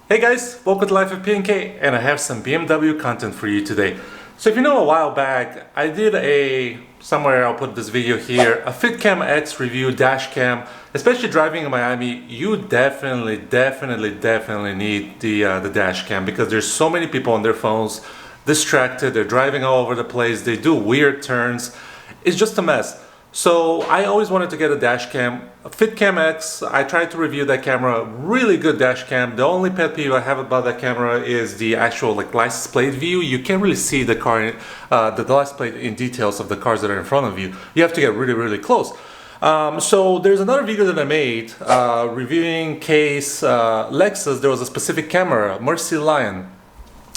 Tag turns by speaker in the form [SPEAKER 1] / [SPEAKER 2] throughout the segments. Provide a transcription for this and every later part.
[SPEAKER 1] Hey guys, welcome to Life of P&K, and I have some BMW content for you today. So if you know, a while back I did somewhere I'll put this video here, a FitcamX review DashCam. Especially driving in Miami, you definitely need the DashCam, because there's so many people on their phones, distracted, they're driving all over the place, they do weird turns, it's just a mess. So I always wanted to get a DashCam. FitcamX, I tried to review that camera, really good DashCam. The only pet peeve I have about that camera is the actual license plate view. You can't really see the car, the license plate in details of the cars that are in front of you. You have to get really close. So there's another video that I made reviewing case Lexus. There was a specific camera, MercyLion.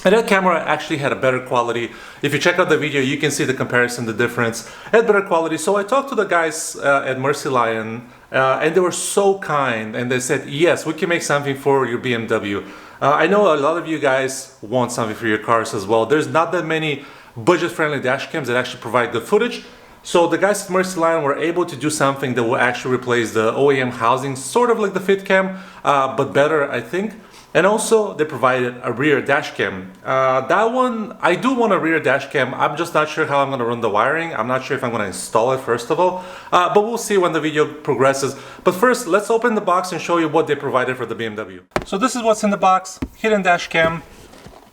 [SPEAKER 1] And that camera actually had a better quality. If you check out the video, you can see the comparison, the difference. It had better quality. So I talked to the guys at MercyLion, and they were so kind, and they said, yes, we can make something for your BMW. I know a lot of you guys want something for your cars as well. There's not that many budget-friendly dash cams that actually provide good footage. So the guys at MercyLion were able to do something that will actually replace the OEM housing, sort of like the FitCam, but better, I think. And also, they provided a rear dash cam. That one, I do want a rear dash cam. I'm just not sure how I'm going to run the wiring. I'm not sure if I'm going to install it first of all. But we'll see when the video progresses. But first, let's open the box and show you what they provided for the BMW. So this is what's in the box. Hidden dash cam,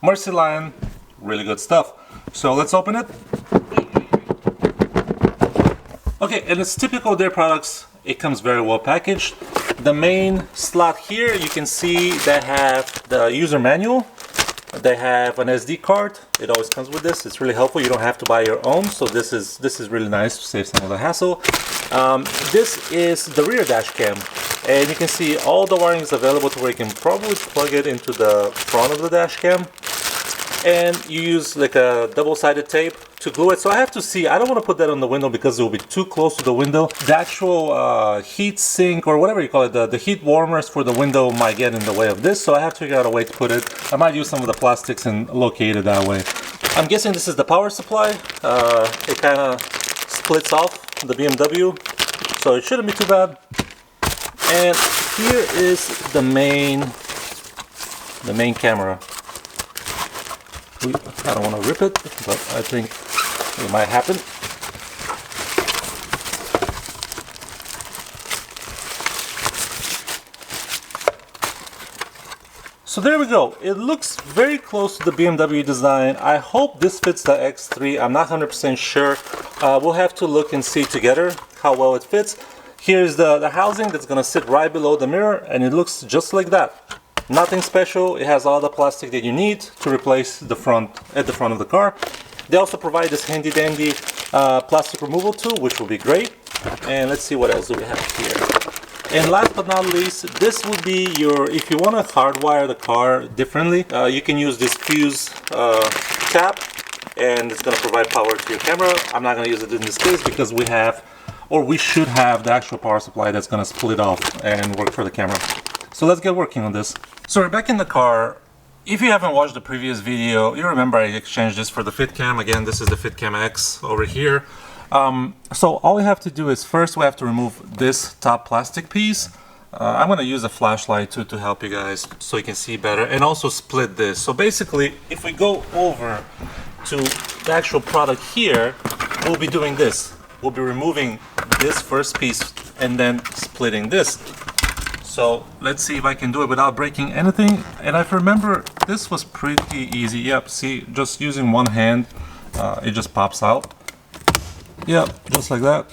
[SPEAKER 1] MercyLion, really good stuff. So let's open it. Okay, and it's typical of their products. It comes very well packaged. The main slot here, you can see they have the user manual. They have an SD card. It always comes with this. It's really helpful. You don't have to buy your own, so this is really nice to save some of the hassle. This is the rear dash cam, and you can see all the wiring is available to where you can probably plug it into the front of the dash cam. And you use like a double-sided tape to glue it. So I have to see, I don't want to put that on the window because it will be too close to the window. The actual heat sink, or whatever you call it, the heat warmers for the window might get in the way of this. So I have to figure out a way to put it. I might use some of the plastics and locate it that way. I'm guessing this is the power supply. It kind of splits off the BMW, so it shouldn't be too bad. And here is the main camera. I don't want to rip it, but I think it might happen. So there we go. It looks very close to the BMW design. I hope this fits the X3. I'm not 100% sure. We'll have to look and see together how well it fits. Here's the housing that's going to sit right below the mirror, and it looks just like that. Nothing special. It has all the plastic that you need to replace the front at the front of the car. They also provide this handy dandy plastic removal tool, which will be great. And let's see what else do we have here. And last but not least, this would be your, if you want to hardwire the car differently, you can use this fuse tab, and it's going to provide power to your camera. I'm not going to use it in this case because we should have the actual power supply that's going to split off and work for the camera. So let's get working on this. So we're back in the car. If you haven't watched the previous video, you remember I exchanged this for the FitCam. Again, this is the FitcamX over here. So all we have to do is first we have to remove this top plastic piece. I'm going to use a flashlight to help you guys so you can see better, and also split this. So basically, if we go over to the actual product here, we'll be doing this. We'll be removing this first piece and then splitting this. So let's see if I can do it without breaking anything. And I remember this was pretty easy. Yep, see, just using one hand, it just pops out. Yep, just like that.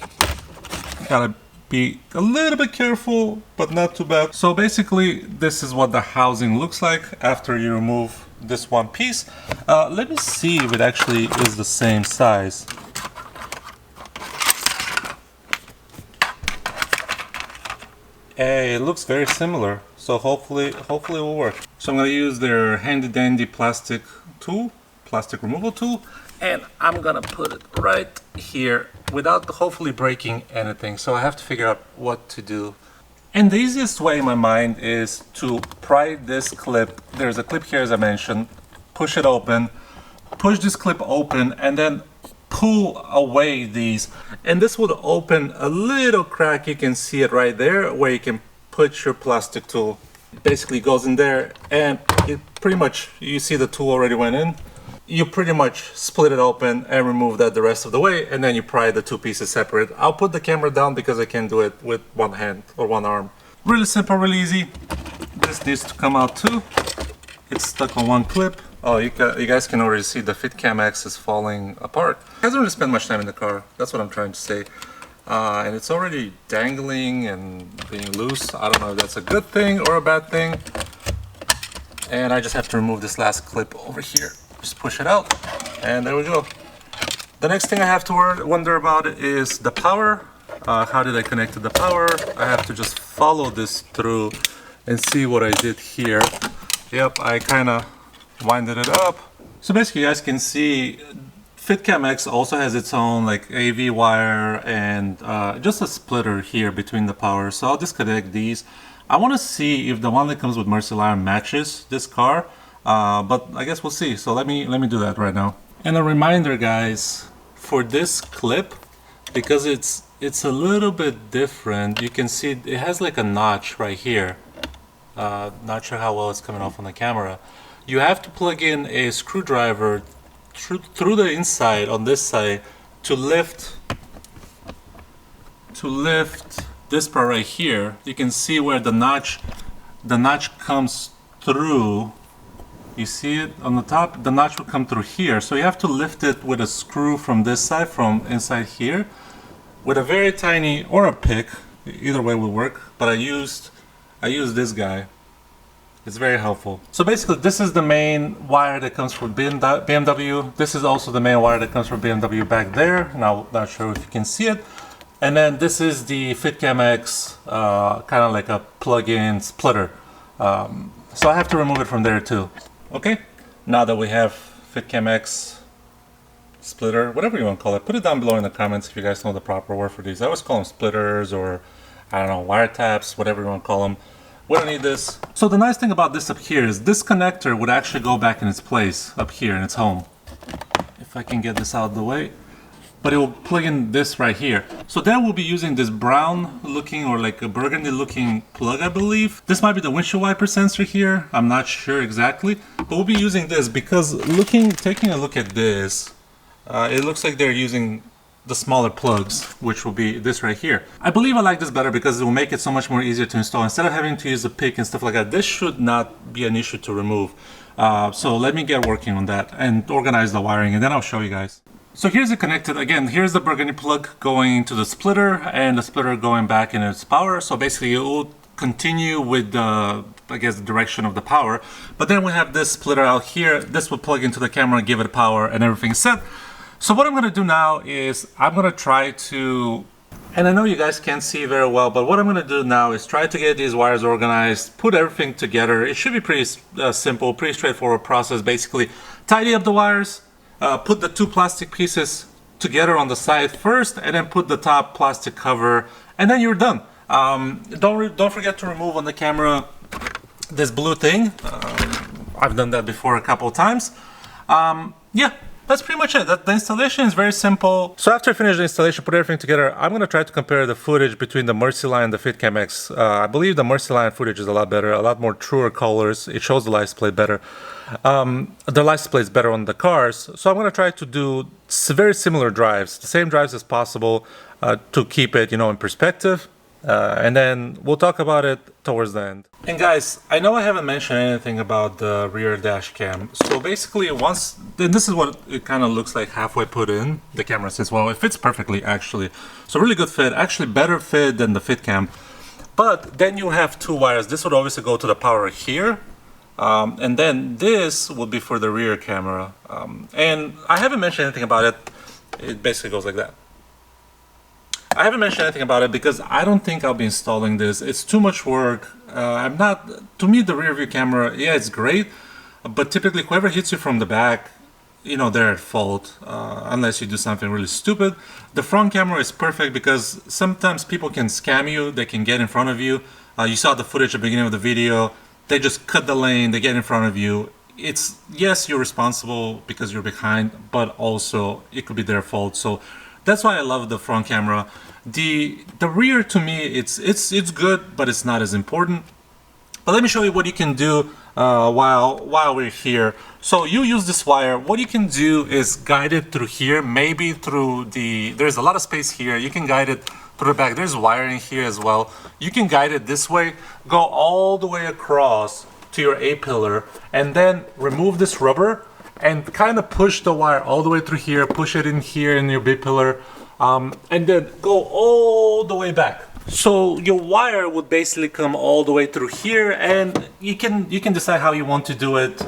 [SPEAKER 1] Gotta be a little bit careful, but not too bad. So basically, this is what the housing looks like after you remove this one piece. Let me see if it actually is the same size. Hey, it looks very similar, so hopefully it will work. So I'm going to use their handy dandy plastic removal tool, and I'm going to put it right here without hopefully breaking anything. So I have to figure out what to do. And the easiest way in my mind is to pry this clip. There's a clip here, as I mentioned. Push it open, push this clip open, and then pull away these, and this would open a little crack. You can see it right there where you can put your plastic tool. It basically goes in there, and it pretty much, you see the tool already went in. You pretty much split it open and remove that the rest of the way, and then you pry the two pieces separate. I'll put the camera down because I can't do it with one hand or one arm. Really simple, really easy. This needs to come out too. It's stuck on one clip. Oh, you guys can already see the FitcamX is falling apart. It hasn't really spent much time in the car. That's what I'm trying to say. And it's already dangling and being loose. I don't know if that's a good thing or a bad thing. And I just have to remove this last clip over here. Just push it out, and there we go. The next thing I have to wonder about is the power. How did I connect to the power? I have to just follow this through and see what I did here. Yep, I kind of winded it up. So basically, you guys can see FitcamX also has its own like AV wire and just a splitter here between the power. So I'll disconnect these. I want to see if the one that comes with MercyLion matches this car. But I guess we'll see. So let me do that right now. And a reminder, guys, for this clip, because it's a little bit different. You can see it has like a notch right here. Not sure how well it's coming off on the camera. You have to plug in a screwdriver through the inside on this side to lift this part right here. You can see where the notch comes through. You see it on the top? The notch will come through here. So you have to lift it with a screw from this side, from inside here, with a very tiny, or a pick, either way will work, but I used this guy. It's very helpful. So basically this is the main wire that comes from BMW. This is also the main wire that comes from BMW back there. Now, not sure if you can see it. And then this is the FitcamX, kind of like a plug-in splitter. So I have to remove it from there too. Okay, now that we have FitcamX splitter, whatever you want to call it, put it down below in the comments if you guys know the proper word for these. I always call them splitters, or I don't know, wiretaps, whatever you want to call them. We don't need this. So the nice thing about this up here is this connector would actually go back in its place up here in its home. If I can get this out of the way. But it will plug in this right here. So then we'll be using this brown looking, or like a burgundy looking plug, I believe. This might be the windshield wiper sensor here. I'm not sure exactly, but we'll be using this because taking a look at this, it looks like they're using the smaller plugs, which will be this right here. I believe I like this better because it will make it so much more easier to install. Instead of having to use a pick and stuff like that, this should not be an issue to remove. So let me get working on that and organize the wiring, and then I'll show you guys. So here's it connected. Again, here's the burgundy plug going into the splitter, and the splitter going back in its power. So basically it will continue with the, I guess, the direction of the power. But then we have this splitter out here. This will plug into the camera, give it power, and everything's set. So what I'm going to do now is I'm going to try to, and I know you guys can't see very well, but what I'm going to do now is try to get these wires organized, put everything together. It should be pretty simple, pretty straightforward process. Basically, tidy up the wires, put the two plastic pieces together on the side first, and then put the top plastic cover, and then you're done. Don't forget to remove on the camera this blue thing. I've done that before a couple of times. Yeah, that's pretty much it. The installation is very simple. So after I finish the installation, put everything together, I'm going to try to compare the footage between the MercyLion and the FitcamX. I believe the MercyLion footage is a lot better, a lot more truer colors. It shows the license plate better. The license plate is better on the cars. So I'm going to try to do very similar drives, the same drives as possible, to keep it, in perspective. And then we'll talk about it towards the end. And guys, I know I haven't mentioned anything about the rear dash cam. So basically then this is what it kind of looks like halfway put in. The camera says, well, it fits perfectly actually. So really good fit, actually better fit than the FitCam. But then you have two wires. This would obviously go to the power here. And then this will be for the rear camera. And I haven't mentioned anything about it. It basically goes like that. I haven't mentioned anything about it because I don't think I'll be installing this. It's too much work. To me, the rear view camera, yeah, it's great, but typically whoever hits you from the back, they're at fault, unless you do something really stupid. The front camera is perfect because sometimes people can scam you. They can get in front of you. You saw the footage at the beginning of the video. They just cut the lane, they get in front of you. it's, yes, you're responsible because you're behind, but also it could be their fault. So that's why I love the front camera. The rear, to me, it's good, but it's not as important. But let me show you what you can do while we're here. So you use this wire. What you can do is guide it through here, maybe through there's a lot of space here. You can guide it through the back. There's wiring here as well. You can guide it this way, go all the way across to your A-pillar, and then remove this rubber and kind of push the wire all the way through here, push it in here in your B-pillar, and then go all the way back. So your wire would basically come all the way through here, and you can decide how you want to do it.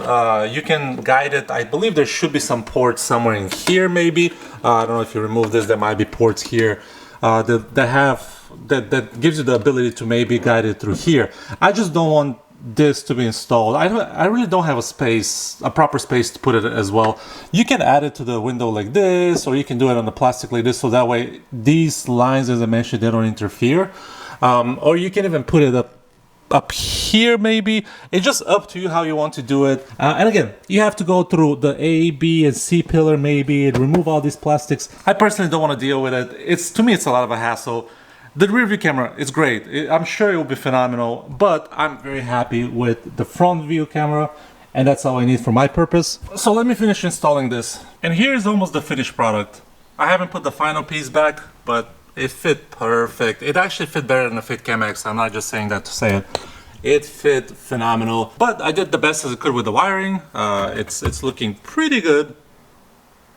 [SPEAKER 1] You can guide it. I believe there should be some ports somewhere in here, maybe. I don't know if you remove this, there might be ports here that gives you the ability to maybe guide it through here. I just don't want this to be installed. I really don't have a proper space to put it as well. You can add it to the window like this, or you can do it on the plastic like this, so that way these lines, as I mentioned, they don't interfere. Or you can even put it up here maybe. It's just up to you how you want to do it. And again, you have to go through the A, B, and C pillar maybe, and remove all these plastics. I personally don't want to deal with it. To me, it's a lot of a hassle. The rear view camera is great. I'm sure it will be phenomenal, but I'm very happy with the front view camera, and that's all I need for my purpose. So let me finish installing this. And here's almost the finished product. I haven't put the final piece back, but it fit perfect. It actually fit better than the FitcamX. I'm not just saying that to say it. It fit phenomenal, but I did the best as I could with the wiring. It's looking pretty good.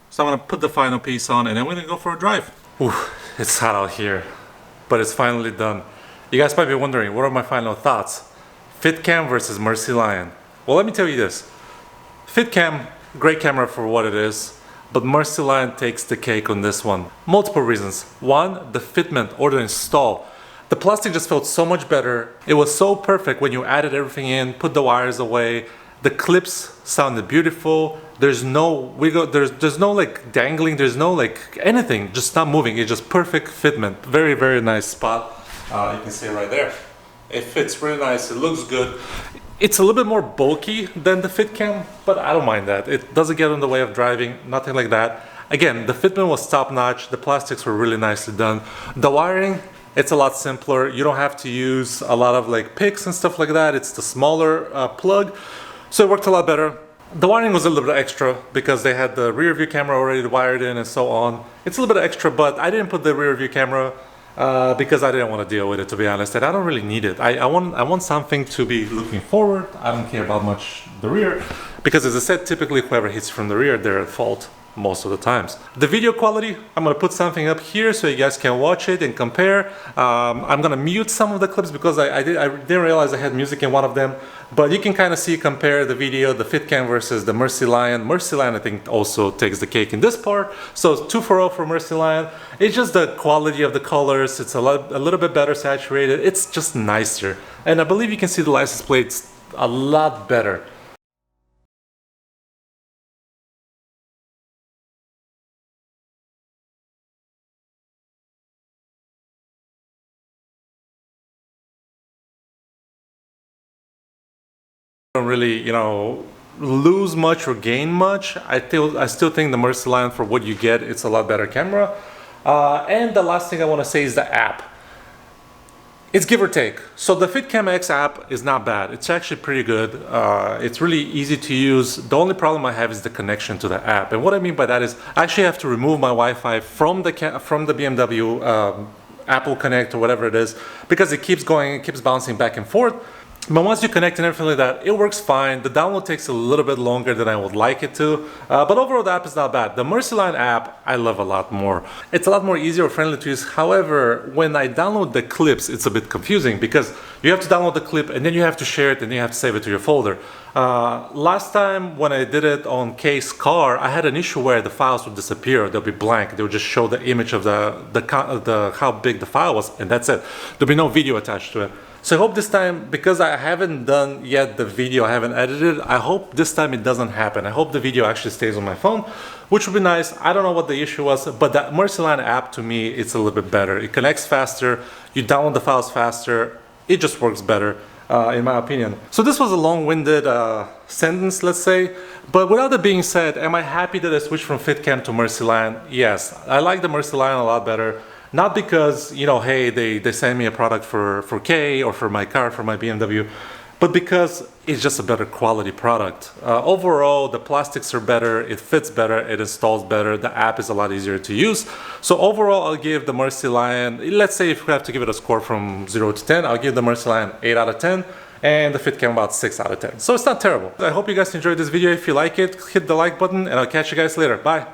[SPEAKER 1] So I'm gonna put the final piece on, and then we're gonna go for a drive. Ooh, it's hot out here, but it's finally done. You guys might be wondering, what are my final thoughts? FitCam versus MercyLion. Well, let me tell you this. FitCam, great camera for what it is, but MercyLion takes the cake on this one. Multiple reasons. One, the fitment or the install. The plastic just felt so much better. It was so perfect when you added everything in, put the wires away. The clips sounded beautiful. There's no wiggle, there's no like dangling, there's no like anything, just not moving. It's just perfect fitment. Very, very nice spot. You can see right there. It fits really nice, it looks good. It's a little bit more bulky than the FitCam, but I don't mind that. It doesn't get in the way of driving, nothing like that. Again, the fitment was top notch. The plastics were really nicely done. The wiring, it's a lot simpler. You don't have to use a lot of like picks and stuff like that. It's the smaller plug. So it worked a lot better. The wiring was a little bit extra because they had the rear view camera already wired in and so on. It's a little bit extra, but I didn't put the rear view camera because I didn't want to deal with it, to be honest. And I don't really need it. I want something to be looking forward. I don't care about much the rear because, as I said, typically whoever hits from the rear, they're at fault most of the times. The video quality, I'm gonna put something up here so you guys can watch it and compare. I'm gonna mute some of the clips because I didn't realize I had music in one of them, but you can kind of see, compare the video, the FitCam versus the MercyLion. MercyLion, I think, also takes the cake in this part. So 2 for 0 for MercyLion. It's just the quality of the colors. It's a little bit better saturated. It's just nicer. And I believe you can see the license plates a lot better. Don't really, lose much or gain much. I still think the MercyLion, for what you get, it's a lot better camera. And the last thing I want to say is the app. It's give or take. So the FitcamX app is not bad. It's actually pretty good. It's really easy to use. The only problem I have is the connection to the app. And what I mean by that is I actually have to remove my Wi-Fi from the BMW Apple Connect or whatever it is, because it keeps bouncing back and forth. But once you connect and everything like that, it works fine. The download takes a little bit longer than I would like it to, but overall the app is not bad. The MercyLion app, I love a lot more. It's a lot more easier, friendly to use. However, when I download the clips, it's a bit confusing because you have to download the clip and then you have to share it and then you have to save it to your folder. Last time when I did it on Case Car, I had an issue where the files would disappear. They'll be blank. They would just show the image of the how big the file was, and that's it. There'll be no video attached to it. So I hope this time, because I haven't done yet the video, I haven't edited, I hope this time it doesn't happen. I hope the video actually stays on my phone, which would be nice. I don't know what the issue was, but that MercyLion app, to me, it's a little bit better. It connects faster, you download the files faster, it just works better. in my opinion. So this was a long-winded sentence, let's say, but with all that being said, am I happy that I switched from FitCam to MercyLion? Yes, I like the MercyLion a lot better. Not because, you know, hey, they send me a product for K or for my car, for my BMW, but because it's just a better quality product. Overall, the plastics are better, it fits better, it installs better, the app is a lot easier to use. So overall, I'll give the MercyLion, let's say if we have to give it a score from 0 to 10, I'll give the MercyLion 8 out of 10. And the FitCam about 6 out of 10. So it's not terrible. I hope you guys enjoyed this video. If you like it, hit the like button and I'll catch you guys later. Bye.